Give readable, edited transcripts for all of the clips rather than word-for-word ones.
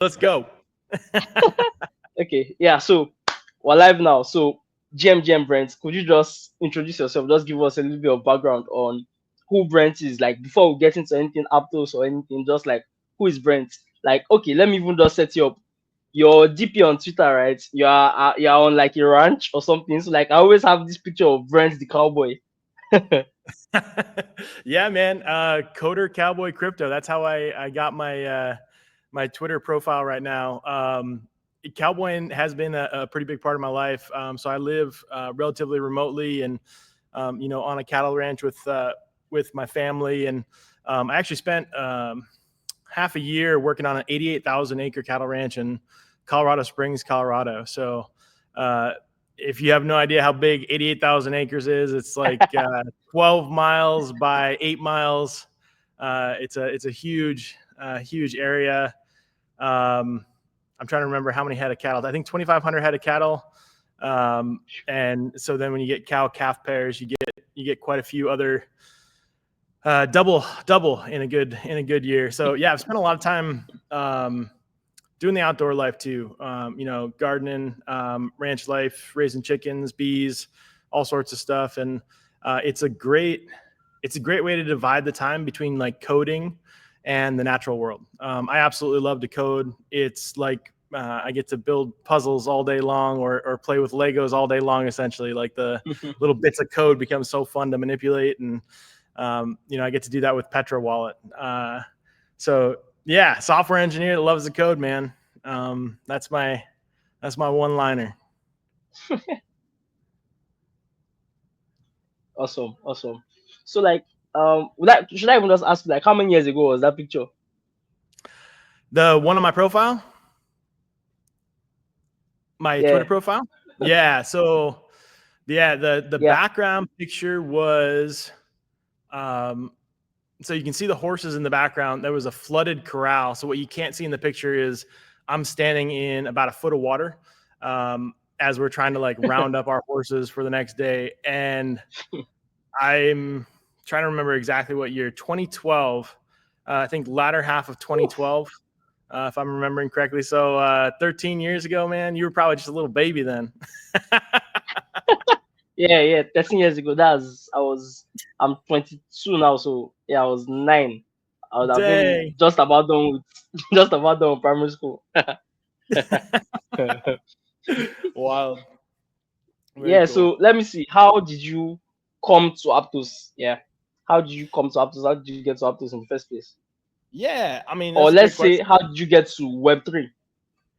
Let's go. Okay, yeah. So we're live now. So GM Brent, could you just introduce yourself? Just give us a little bit of background on who Brent is. Like before we get into anything Aptos or anything, just like who is Brent? Like okay, let me even just set you up. Your DP on Twitter, right? You're on like a ranch or something. So like I always have this picture of Brent the cowboy. Yeah, man. Coder Cowboy Crypto. That's how I got my Twitter profile right now. Cowboying has been a pretty big part of my life. So I live relatively remotely and on a cattle ranch with my family, and I actually spent half a year working on an 88,000 acre cattle ranch in Colorado Springs, Colorado. So uh, if you have no idea how big 88,000 acres is, it's like 12 miles by 8 miles. It's a huge area. I'm trying to remember how many head of cattle. I think 2,500 head of cattle. And so then when you get cow calf pairs, you get quite a few other double in a good year. So yeah, I've spent a lot of time doing the outdoor life too. Gardening, ranch life, raising chickens, bees, all sorts of stuff, and it's a great way to divide the time between like coding and the natural world. I absolutely love to code. It's like I get to build puzzles all day long, or play with Legos all day long. Essentially, like the little bits of code become so fun to manipulate, and I get to do that with Petra Wallet. So yeah, software engineer that loves the code, man. That's my one liner. Awesome, awesome. So like should I even just ask like how many years ago was that picture? The one on my profile, my Twitter Yeah, profile. Yeah. So yeah, the yeah. background picture was um so you can see the horses in the background. There was a flooded corral. So what you can't see in the picture is I'm standing in about a foot of water as we're trying to like round up our horses for the next day. And I'm trying to remember exactly what year, 2012, I think latter half of Oof. 2012, if I'm remembering correctly. So 13 years ago, man, you were probably just a little baby then. Yeah, yeah, 13 years ago. I'm 22 now, so yeah, I was 9. I would have been Dang. just about done with just about done with primary school. Wild. Very Yeah, cool. so let me see. How did you come to Aptos? Yeah. How did you come to Aptos? How did you get to Aptos in the first place? Yeah, I mean, Or that's a let's great say, question. how did you get to Web3?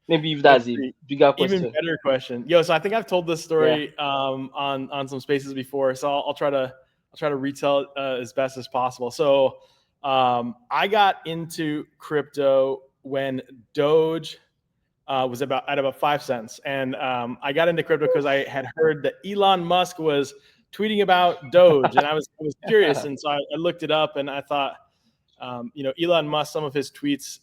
Maybe if Web that's a three, bigger even question. better question. Yo, so I think I've told this Yeah. story on some spaces before, so I'll try to retell it as best as possible. So I got into crypto when Doge was about 5 cents, and I got into crypto because I had heard that Elon Musk was tweeting about Doge, and I was curious, and so I looked it up, and I thought, Elon Musk, some of his tweets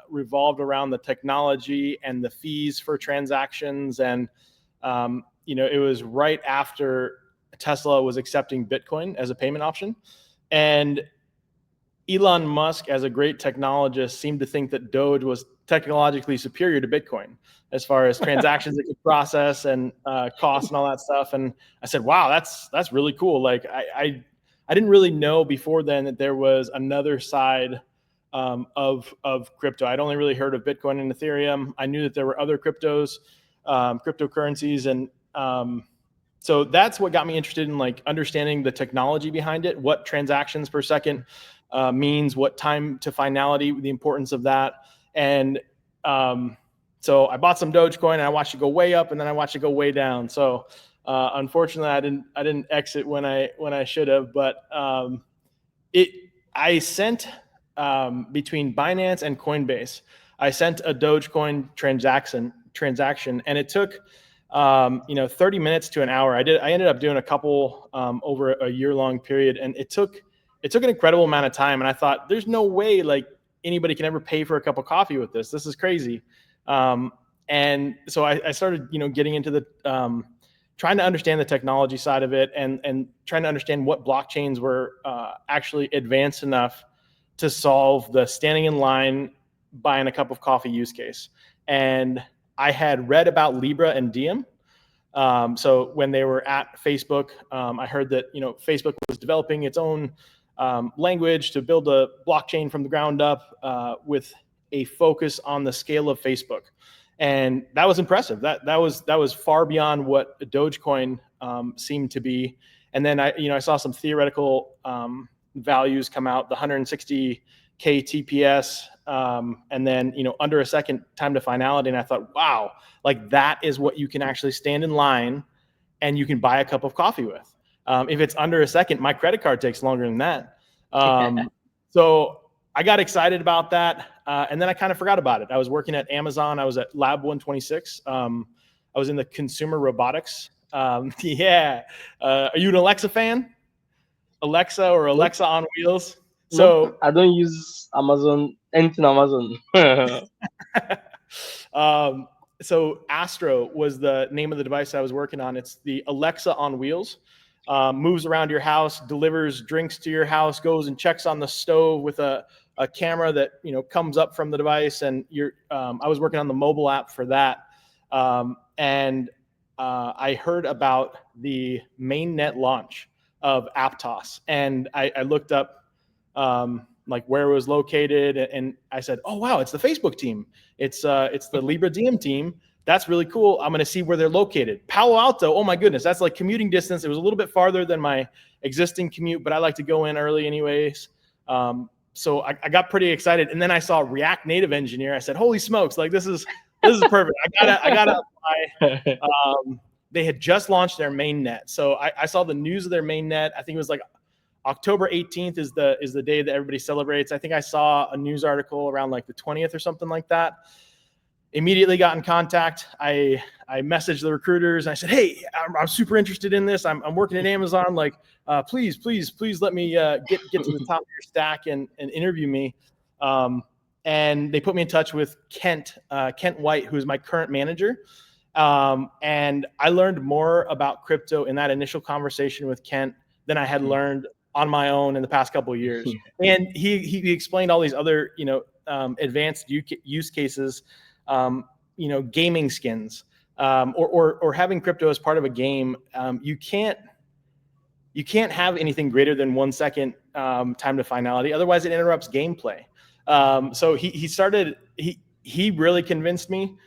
revolved around the technology and the fees for transactions, and it was right after Tesla was accepting Bitcoin as a payment option, and Elon Musk, as a great technologist, seemed to think that Doge was technologically superior to Bitcoin as far as transactions it could process and costs and all that stuff. And I said, "Wow, that's really cool." Like I didn't really know before then that there was another side of crypto. I'd only really heard of Bitcoin and Ethereum. I knew that there were other cryptocurrencies, and so that's what got me interested in like understanding the technology behind it, what transactions per second means, what time to finality, the importance of that. And so I bought some Dogecoin and I watched it go way up, and then I watched it go way down. So unfortunately, I didn't exit when I should have. But it I sent between Binance and Coinbase. I sent a Dogecoin transaction, and it took 30 minutes to an hour. I ended up doing a couple over a year long period, and it took an incredible amount of time. And I thought, there's no way like anybody can ever pay for a cup of coffee with this. This is crazy. And so I started, getting into the trying to understand the technology side of it, and trying to understand what blockchains were actually advanced enough to solve the standing in line buying a cup of coffee use case. And I had read about Libra and Diem. So when they were at Facebook, I heard that, you know, Facebook was developing its own language to build a blockchain from the ground up with a focus on the scale of Facebook. And that was impressive. That was far beyond what Dogecoin seemed to be. And then I saw some theoretical values come out, the 160K TPS, and then, you know, under a second time to finality. And I thought, wow, like that is what you can actually stand in line and you can buy a cup of coffee with. If it's under a second, my credit card takes longer than that. So I got excited about that. And then I kind of forgot about it. I was working at Amazon. I was at Lab 126. I was in the consumer robotics. Yeah. Are you an Alexa fan? Alexa or Alexa on wheels? So I don't use anything Amazon. So Astro was the name of the device I was working on. It's the Alexa on wheels. Moves around your house, delivers drinks to your house, goes and checks on the stove with a camera that, you know, comes up from the device. And I was working on the mobile app for that. And I heard about the mainnet launch of Aptos, and I looked up like where it was located, and I said, oh wow, it's the Facebook team. It's the Libra Diem team. That's really cool. I'm going to see where they're located. Palo Alto, oh my goodness, that's like commuting distance. It was a little bit farther than my existing commute, but I like to go in early anyways. So I got pretty excited, and then I saw React Native Engineer. I said, holy smokes, like this is perfect. I gotta apply. They had just launched their mainnet, so I saw the news of their mainnet. I think it was like October 18th is the day that everybody celebrates. I think I saw a news article around like the 20th or something like that. Immediately got in contact. I messaged the recruiters. I said, hey, I'm super interested in this. I'm working at Amazon. Like, please let me get to the top of your stack and interview me. And they put me in touch with Kent White, who is my current manager. And I learned more about crypto in that initial conversation with Kent than I had learned on my own in the past couple of years. And he explained all these other, you know, advanced use cases, you know, gaming skins, or having crypto as part of a game. You can't have anything greater than 1 second time to finality. Otherwise, it interrupts gameplay. So he really convinced me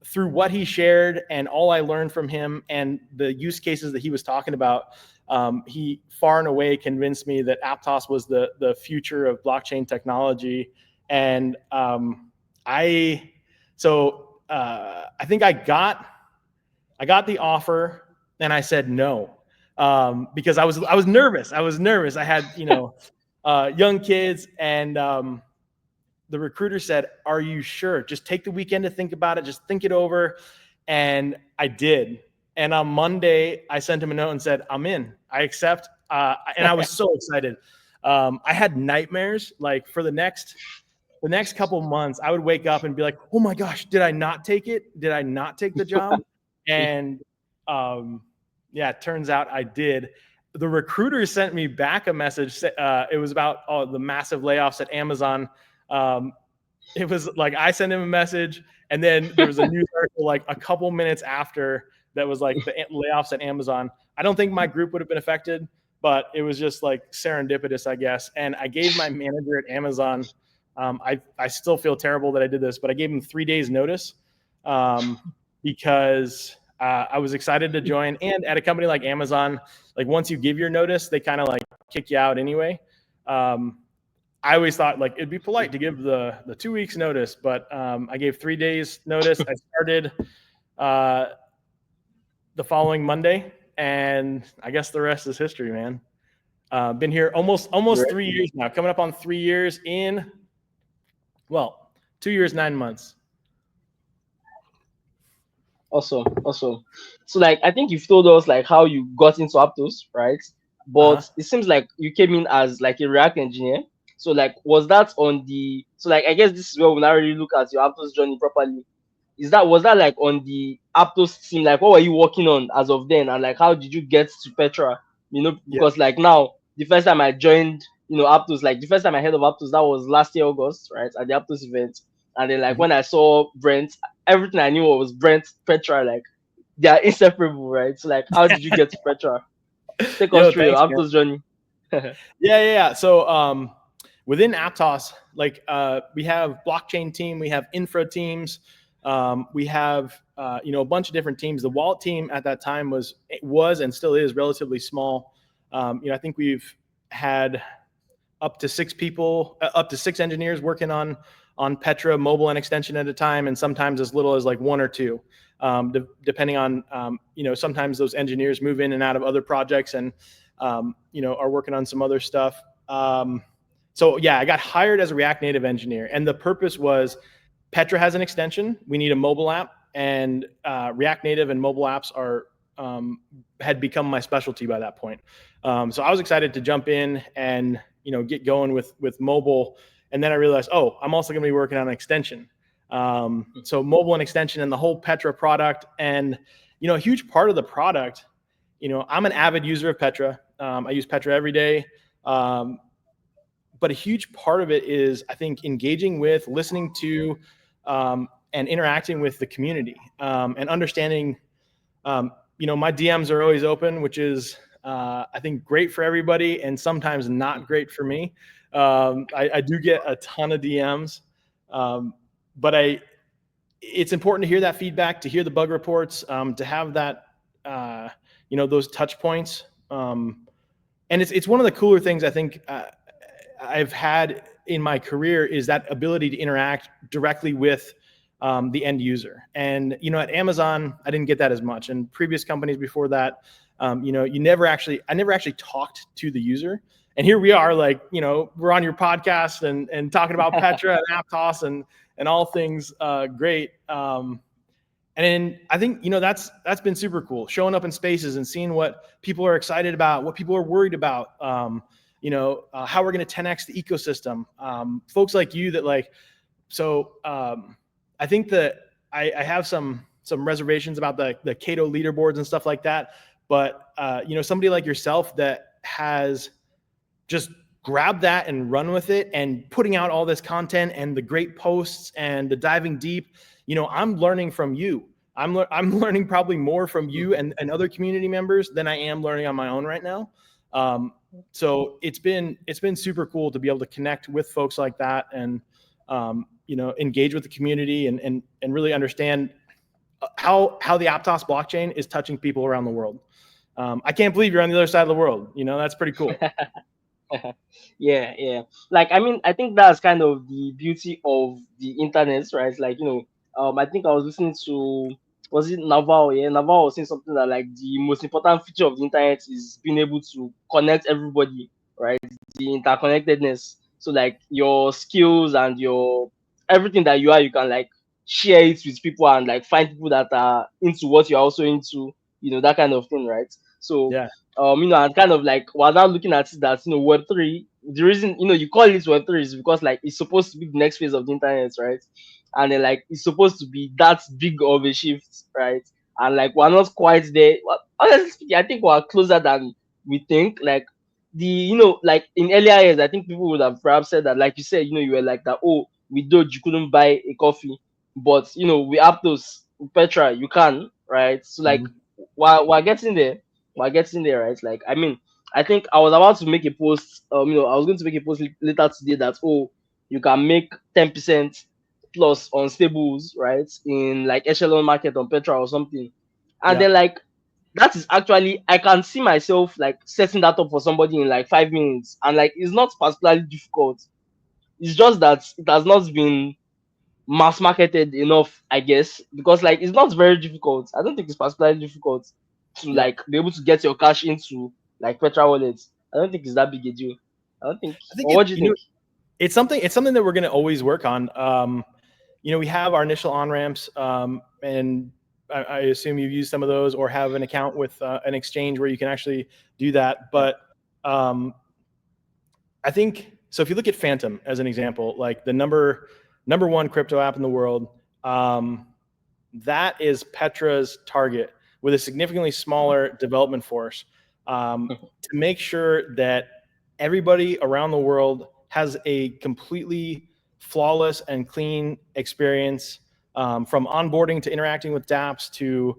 through what he shared and all I learned from him and the use cases that he was talking about. He far and away convinced me that Aptos was the future of blockchain technology. And I think I got the offer and I said no, because I was nervous. I had, you know, young kids, and the recruiter said, are you sure? Just take the weekend to think about it. Just think it over. And I did. And on Monday, I sent him a note and said, I'm in. I accept. And I was so excited. I had nightmares. Like for the next couple months, I would wake up and be like, oh my gosh, did I not take it? Did I not take the job? And yeah, it turns out I did. The recruiter sent me back a message. It was about the massive layoffs at Amazon. It was like I sent him a message, and then there was a news article like a couple minutes after that was like the layoffs at Amazon. I don't think my group would have been affected, but it was just like serendipitous, I guess. And I gave my manager at Amazon, I still feel terrible that I did this, but I gave him 3 days notice because I was excited to join. And at a company like Amazon, like once you give your notice, they kind of like kick you out anyway. I always thought like it'd be polite to give the 2 weeks notice, but I gave 3 days notice. I started the following Monday, and I guess the rest is history, man. Been here almost 3 years now, coming up on 3 years in, 2 years, 9 months. Awesome. So like, I think you've told us like how you got into Aptos, right? But it seems like you came in as like a React engineer. So like, was that I guess this is where we now really look at your Aptos journey properly. Was that like on the Aptos team? Like, what were you working on as of then? And like, how did you get to Petra? You know, because like now, the first time I joined Aptos. Like the first time I heard of Aptos, that was last year August, right, at the Aptos event. And then like Mhm. when I saw Brent, everything I knew was Brent, Petra. Like they are inseparable, right? So like, how did you get to Petra? Take us Yo, through your thanks, man. Aptos journey. Yeah. So within Aptos, like we have blockchain team, we have infra teams, we have a bunch of different teams. The wallet team at that time was and still is relatively small. I think we've had up to 6 people, up to 6 engineers working on Petra mobile and extension at a time, and sometimes as little as like 1 or 2, depending on sometimes those engineers move in and out of other projects and are working on some other stuff. So yeah, I got hired as a React Native engineer, and the purpose was Petra has an extension. We need a mobile app, and React Native and mobile apps had become my specialty by that point. So I was excited to jump in and get going with mobile, and then I realized, oh, I'm also going to be working on an extension. So mobile and extension and the whole Petra product, and a huge part of the product. I'm an avid user of Petra. I use Petra every day. But a huge part of it is, I think, engaging with, listening to, and interacting with the community, and understanding. My DMs are always open, which is, I think, great for everybody, and sometimes not great for me. I do get a ton of DMs, but it's important to hear that feedback, to hear the bug reports, to have that, those touch points. And it's one of the cooler things I think I've had in my career, is that ability to interact directly with the end user. And at Amazon, I didn't get that as much. And previous companies before that, I never actually talked to the user. And here we are, like, we're on your podcast and talking about Petra and Aptos and all things great. And I think that's been super cool. Showing up in spaces and seeing what people are excited about, what people are worried about. How we're going to 10x the ecosystem. Folks like you that like. So I think that I have some reservations about the Cato leaderboards and stuff like that. But somebody like yourself that has just grabbed that and run with it, and putting out all this content and the great posts and the diving deep. I'm learning from you. I'm learning probably more from you and other community members than I am learning on my own right now. So it's been super cool to be able to connect with folks like that, and engage with the community and really understand how the Aptos blockchain is touching people around the world. I can't believe you're on the other side of the world. That's pretty cool. Yeah. Like, I mean, I think that's kind of the beauty of the internet, right? Like, I think I was listening to, was it Naval? Yeah, Naval was saying something that like the most important feature of the internet is being able to connect everybody, right? The interconnectedness. So like your skills and your everything that you are, you can like share it with people and like find people that are into what you're also into, that kind of thing, right? So Yeah. and kind of like we're now looking at it that Web3. The reason you call it Web3 is because like it's supposed to be the next phase of the internet, right? And then like it's supposed to be that big of a shift, right? And like we're not quite there. Well, honestly speaking, I think we're closer than we think. Like like in earlier years, I think people would have perhaps said that, like you said, you were like that. Oh, with Doge you couldn't buy a coffee, but we Aptos, with Petra, you can, right? So like Mhm. we're getting there right? Like, I mean, I think I was about to make a post. I was going to make a post later today that, oh, you can make 10% plus on stables, right? In like echelon market on Petra or something, and Yeah. then like that is actually, I can see myself like setting that up for somebody in like 5 minutes, and like it's not particularly difficult. It's just that it has not been mass marketed enough, I guess, because like it's not very difficult. I don't think it's particularly difficult to Yep. like be able to get your cash into like Petra wallets. I don't think it's that big a deal. I don't think. I think Or what do you think? it's something that we're going to always work on. We have our initial on ramps, and I assume you've used some of those or have an account with an exchange where you can actually do that. But I think so. If you look at Phantom as an example, like the number one crypto app in the world, that is Petra's target with a significantly smaller development force, to make sure that everybody around the world has a completely flawless and clean experience, from onboarding to interacting with dApps to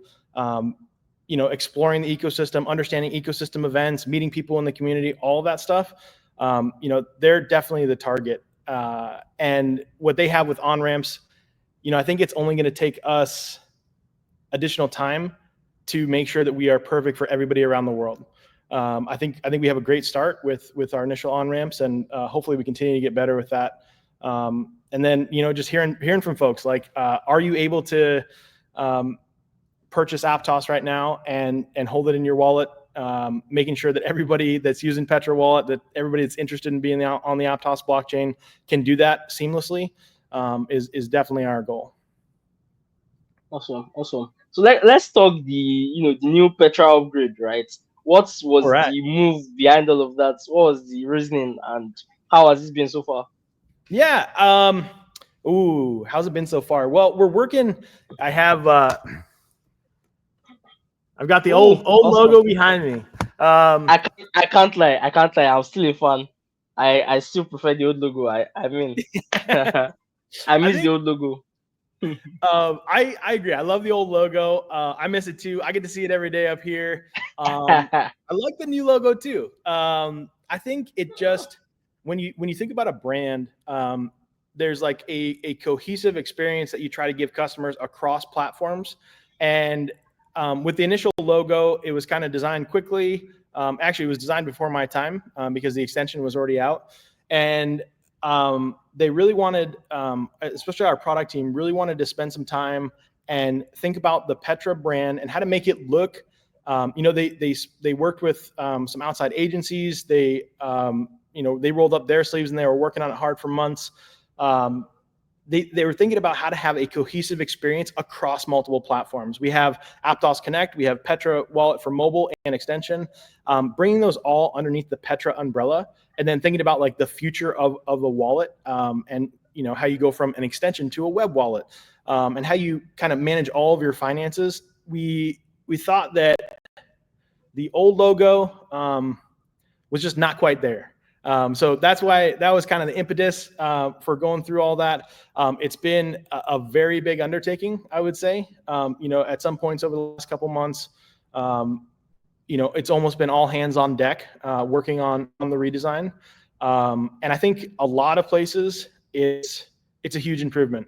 exploring the ecosystem, understanding ecosystem events, meeting people in the community, all of that stuff. They're definitely the target. And what they have with on-ramps, I think it's only going to take us additional time to make sure that we are perfect for everybody around the world. I think we have a great start with our initial on-ramps, and hopefully we continue to get better with that. And then, just hearing from folks, like, are you able to purchase Aptos right now and hold it in your wallet? Making sure that everybody that's using Petra Wallet, that everybody that's interested in being on the Aptos blockchain can do that seamlessly, is definitely our goal. Awesome. So let's talk the new Petra upgrade, right? What was All right. the move behind all of that? What was the reasoning, and how has it been so far? Yeah. How's it been so far? Well, we're working. I've got the old Awesome. logo behind me. I can't lie. I'm still a fan. I still prefer the old logo. I mean, I miss the old logo. I agree. I love the old logo. I miss it too. I get to see it every day up here. I like the new logo too. I think it just, when you think about a brand, there's like a cohesive experience that you try to give customers across platforms. And with the initial logo, it was kind of designed quickly. Actually, it was designed before my time, because the extension was already out. And they really wanted, especially our product team, really wanted to spend some time and think about the Petra brand and how to make it look. They worked with some outside agencies. They rolled up their sleeves and they were working on it hard for months. They were thinking about how to have a cohesive experience across multiple platforms. We have Aptos Connect, we have Petra Wallet for mobile and extension, bringing those all underneath the Petra umbrella, and then thinking about like the future of the wallet, and how you go from an extension to a web wallet, and how you kind of manage all of your finances. We thought that the old logo was just not quite there. So that's why that was kind of the impetus for going through all that. It's been a very big undertaking, I would say. At some points over the last couple months, it's almost been all hands on deck, working on the redesign. And I think a lot of places it's a huge improvement.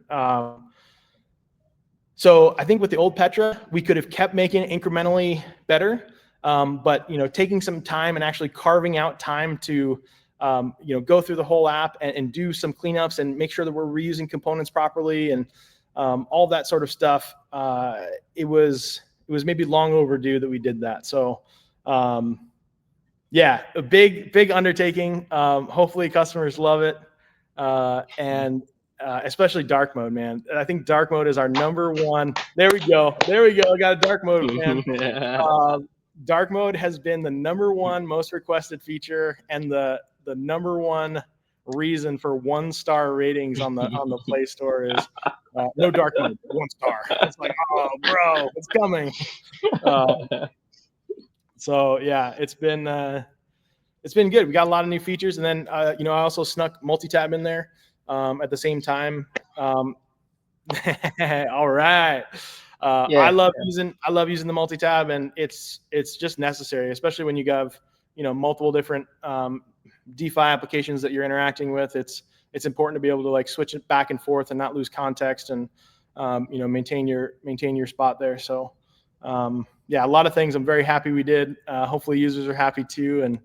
So I think with the old Petra, we could have kept making it incrementally better. But taking some time and actually carving out time to go through the whole app and do some cleanups and make sure that we're reusing components properly and all that sort of stuff. It was maybe long overdue that we did that. So yeah, a big undertaking. Hopefully customers love it, and especially dark mode, man. I think dark mode is our number one. There we go. I got a dark mode, man. Dark mode has been the number one most requested feature and the number one reason for 1-star ratings on the Play Store is no dark mode, 1 star. It's like, oh, bro, it's coming. So yeah, it's been good. We got a lot of new features, and then I also snuck multi-tab in there at the same time. All right. I love using the multi-tab, and it's just necessary, especially when you have multiple different DeFi applications that you're interacting with. It's important to be able to like switch it back and forth and not lose context, and maintain your spot there. So yeah, a lot of things I'm very happy we did. Hopefully users are happy too, and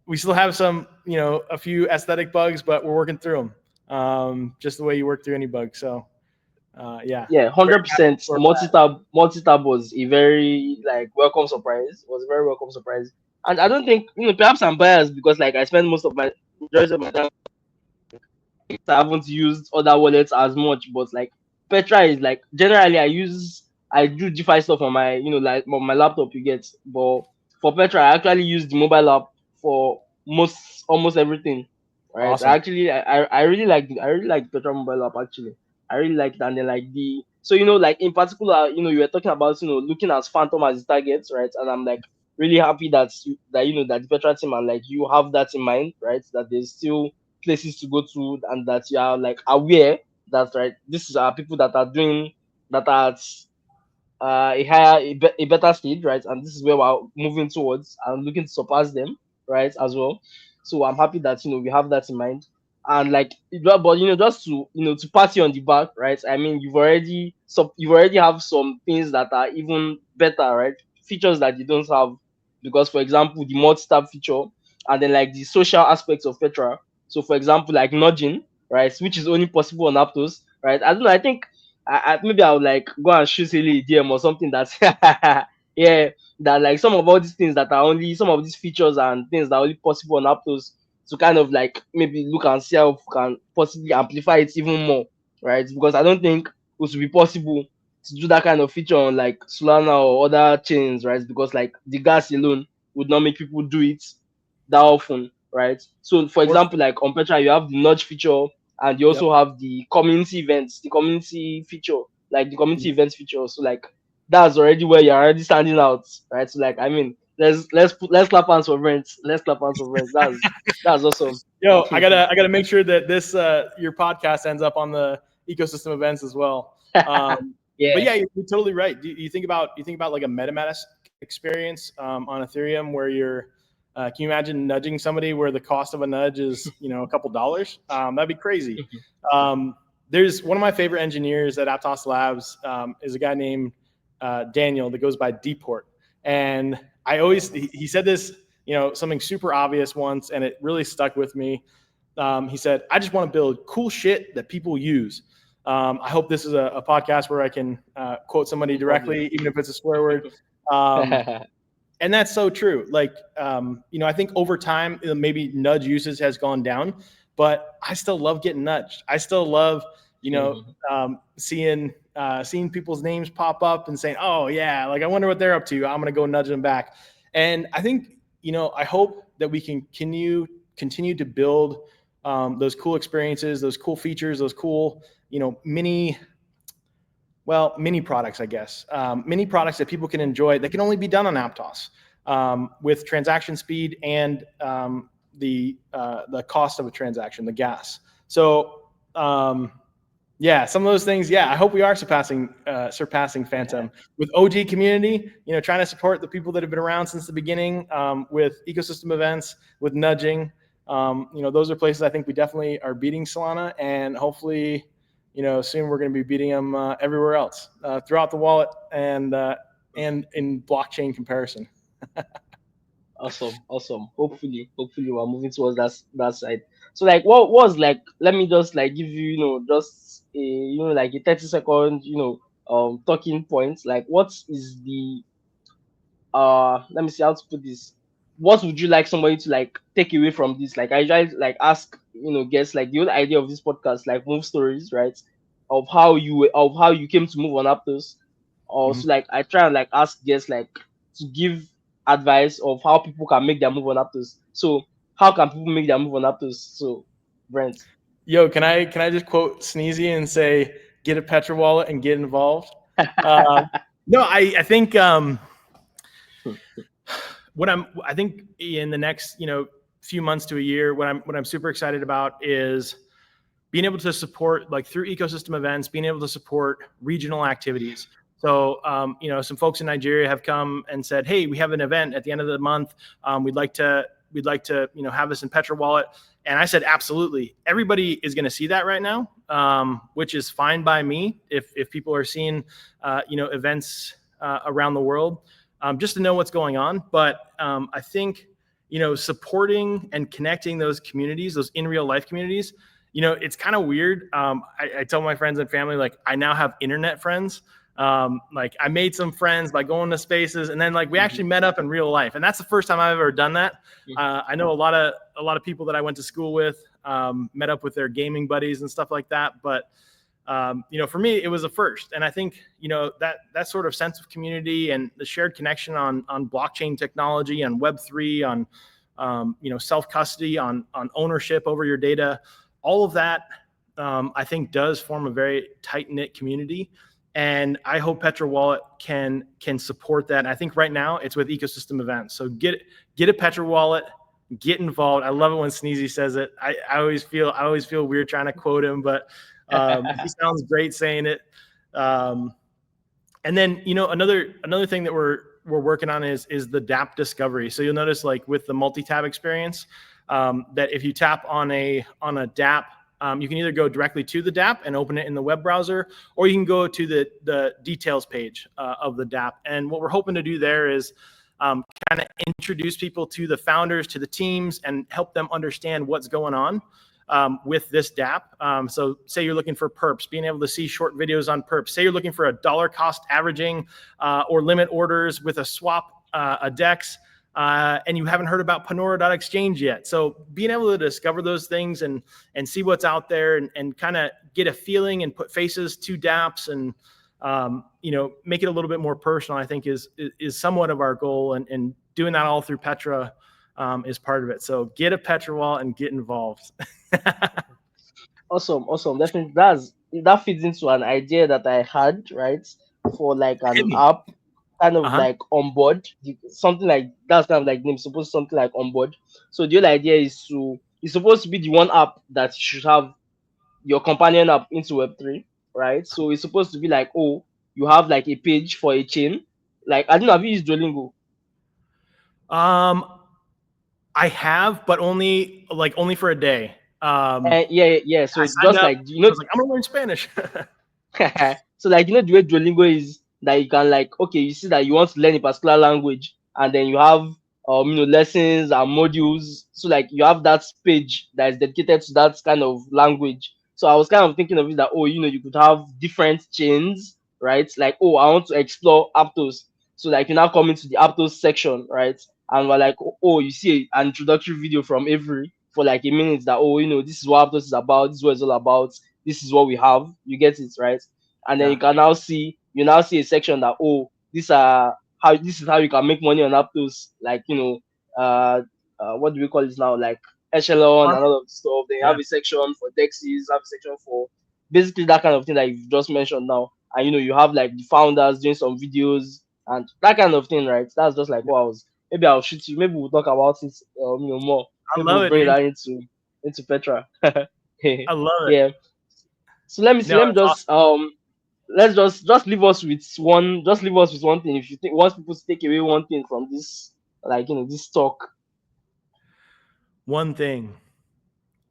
we still have some a few aesthetic bugs, but we're working through them, just the way you work through any bug. So yeah, 100%. Multi-tab was a very welcome surprise. It was a very welcome surprise, and I don't think perhaps I'm biased because I spend majority of my time. I haven't used other wallets as much, but Petra is generally I do DeFi stuff on my on my laptop, you get. But for Petra, I actually use the mobile app for almost everything. Right. Awesome. I really like the Petra mobile app actually. I really like it, and then in particular, you were talking about looking at Phantom as the targets, right? And I'm really happy that that the Petra team and like you have that in mind, right? That there's still places to go to, and that you are like aware that right, this is people that are doing that are at a better stage, right? And this is where we're moving towards and looking to surpass them, right? As well. So I'm happy that we have that in mind. And like, but just to to pat you on the back, right? I mean, you've already have some things that are even better, right? Features that you don't have, because for example, the multi-tab feature, and then like the social aspects of Petra. So for example, like nudging, right, which is only possible on Aptos, right? I don't know. I think maybe I would like go and shoot Haley a DM or something that's yeah, that like some of all these things that are only some of these features and things that are only possible on Aptos, to kind of like maybe look and see how we can possibly amplify it even more, right? Because I don't think it would be possible to do that kind of feature on like Solana or other chains, right? Because like the gas alone would not make people do it that often, right? So for Or example, like on Petra, you have the nudge feature, and you yep. also have the community events, the community feature, like the community events feature. So like that's already where you're already standing out, right? So like I mean, let's clap hands for Brent. Let's clap hands for Brent. That's awesome. Yo, I gotta make sure that this your podcast ends up on the ecosystem events as well. But Yeah. yeah, you're totally right. You think about like a MetaMask experience on Ethereum where you're can you imagine nudging somebody where the cost of a nudge is a couple dollars? That'd be crazy. Um, there's one of my favorite engineers at Aptos Labs is a guy named Daniel that goes by Deport, and he said this something super obvious once, and it really stuck with me. He said, "I just want to build cool shit that people use." I hope this is a podcast where I can quote somebody No problem. directly, even if it's a swear word. Um, and that's so true. Like, I think over time, maybe nudge usage has gone down, but I still love getting nudged. I still love, seeing people's names pop up and saying, "Oh yeah, like I wonder what they're up to. I'm gonna go nudge them back." And I think, I hope that we can continue to build those cool experiences, those cool features, those cool, mini products, I guess. Mini products that people can enjoy that can only be done on Aptos with transaction speed and the cost of a transaction, the gas. So yeah, some of those things. Yeah, I hope we are surpassing Phantom with OG community. Trying to support the people that have been around since the beginning with ecosystem events, with nudging. Those are places I think we definitely are beating Solana, and hopefully, soon we're going to be beating them everywhere else throughout the wallet and in blockchain comparison. Awesome, awesome. Hopefully we're moving towards that side. So like what was like, let me just like give you, just a like a 30-second, talking point. Like what is the let me see how to put this. What would you like somebody to like take away from this? Like I usually like ask, guests like the whole idea of this podcast, like move stories, right? Of how you came to move on Aptos. Or Mhm. so like I try and like ask guests like to give advice of how people can make their move on Aptos. So how can people make their move on Aptos? So Brent. Yo, can I just quote Sneezy and say, "Get a Petra wallet and get involved"? Um, no, I think I think in the next few months to a year, what I'm super excited about is being able to support, like through ecosystem events, being able to support regional activities. So, some folks in Nigeria have come and said, "Hey, we have an event at the end of the month. We'd like to have this in Petra Wallet." And I said, "Absolutely. Everybody is going to see that right now, which is fine by me. If people are seeing, events around the world, just to know what's going on. But I think, supporting and connecting those communities, those in real life communities." It's kind of weird. I tell my friends and family, like, I now have internet friends. Like, I made some friends by going to spaces, and then like we actually met up in real life, and that's the first time I've ever done that. I know a lot of people that I went to school with, met up with their gaming buddies and stuff like that. But for me, it was a first, and I think that sort of sense of community and the shared connection on blockchain technology, on Web3, on self custody, on ownership over your data. All of that, I think, does form a very tight knit community, And I hope Petra Wallet can support that. And I think right now it's with ecosystem events. So get a Petra Wallet, get involved. I love it when Sneezy says it. I always feel weird trying to quote him, but he sounds great saying it. And then, another thing that we're working on is the DApp discovery. So you'll notice, like with the multi-tab experience, that if you tap on a DApp, you can either go directly to the DApp and open it in the web browser, or you can go to the details page of the DApp. And what we're hoping to do there is kind of introduce people to the founders, to the teams, and help them understand what's going on with this DApp. So say you're looking for perps, being able to see short videos on perps. Say you're looking for a dollar cost averaging or limit orders with a swap, a DEX, and you haven't heard about Panora.exchange yet. So being able to discover those things and see what's out there and kind of get a feeling and put faces to DApps and make it a little bit more personal, I think is somewhat of our goal, and doing that all through Petra is part of it. So get a Petra Wallet and get involved. Awesome. Definitely, that feeds into an idea that I had, right, for like an app, kind of like onboard, something like that's kind of like name supposed something like onboard. So the whole idea is it's supposed to be the one app that should have your companion app into Web3, right? So it's supposed to be like, oh, you have like a page for a chain. Like, I don't know, have you used Duolingo? I have, but only for a day. Yeah. So I it's signed just up, like, I was like, I'm gonna learn Spanish. so like, the way Duolingo is that you can like, okay, you see that you want to learn a particular language, and then you have lessons and modules. So like you have that page that is dedicated to that kind of language. So I was kind of thinking of it that, oh, you could have different chains, right? Like, oh, I want to explore Aptos. So like you now come into the Aptos section, right? And we're like, oh, you see an introductory video from Avery for like a minute that, oh, this is what Aptos is about, this is what it's all about, this is what we have. You get it, right? And then Yeah. you can now see a section that, oh, this is how you can make money on Aptos, like what do we call this now, like echelon and all of the stuff. Then you have a section for dexes, have a section for basically that kind of thing that you've just mentioned now. And you have like the founders doing some videos and that kind of thing, right? That's just like what I was. Maybe I'll shoot you. Maybe we'll talk about it more. I Maybe love we'll it, bring man. that into Petra. I love it. Yeah. So let me see. No, Let me it's just let's just leave us with one. Just leave us with one thing. If you think want people to take away one thing from this, like this talk. one thing: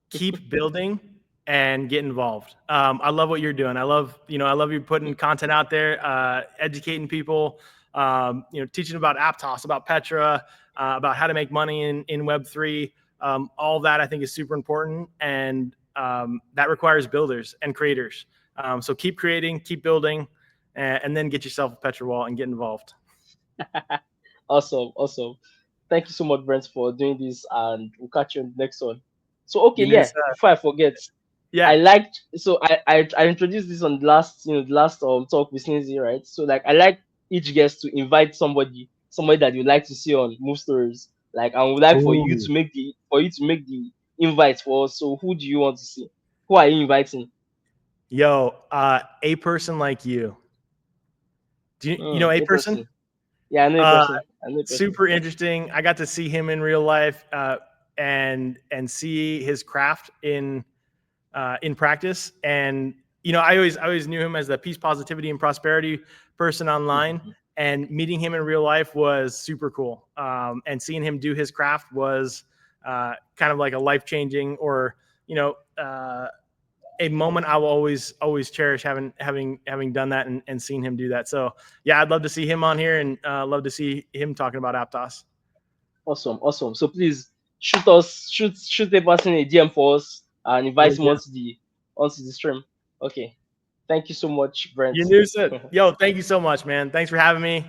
keep building and get involved. I love what you're doing. I love you putting content out there, educating people, teaching about Aptos, about Petra, about how to make money in Web3. All that I think is super important, and that requires builders and creators. So keep creating, keep building, and then get yourself a Petra Wallet and get involved. Awesome. Thank you so much, Brent, for doing this, and we'll catch you on the next one. So okay, You knew that. before I forget, Yeah. I introduced this on the last talk with Sneezy, right? So like I like each guest to invite somebody that you like to see on Move Stories. Like I would like for you to make the invite for us. So who do you want to see? Who are you inviting? Yo, a person like you. Do you know a person? Yeah, I know a person. Super interesting. I got to see him in real life and see his craft in practice. And I always knew him as the peace, positivity, and prosperity person online. Mm-hmm. And meeting him in real life was super cool. And seeing him do his craft was kind of like a life-changing, or a moment I will always cherish, having done that and seen him do that. So yeah, I'd love to see him on here, and love to see him talking about Aptos. Awesome. So please shoot a person a DM for us and invite him onto the stream. Okay. Thank you so much, Brent. You knew it. Yo, thank you so much, man. Thanks for having me.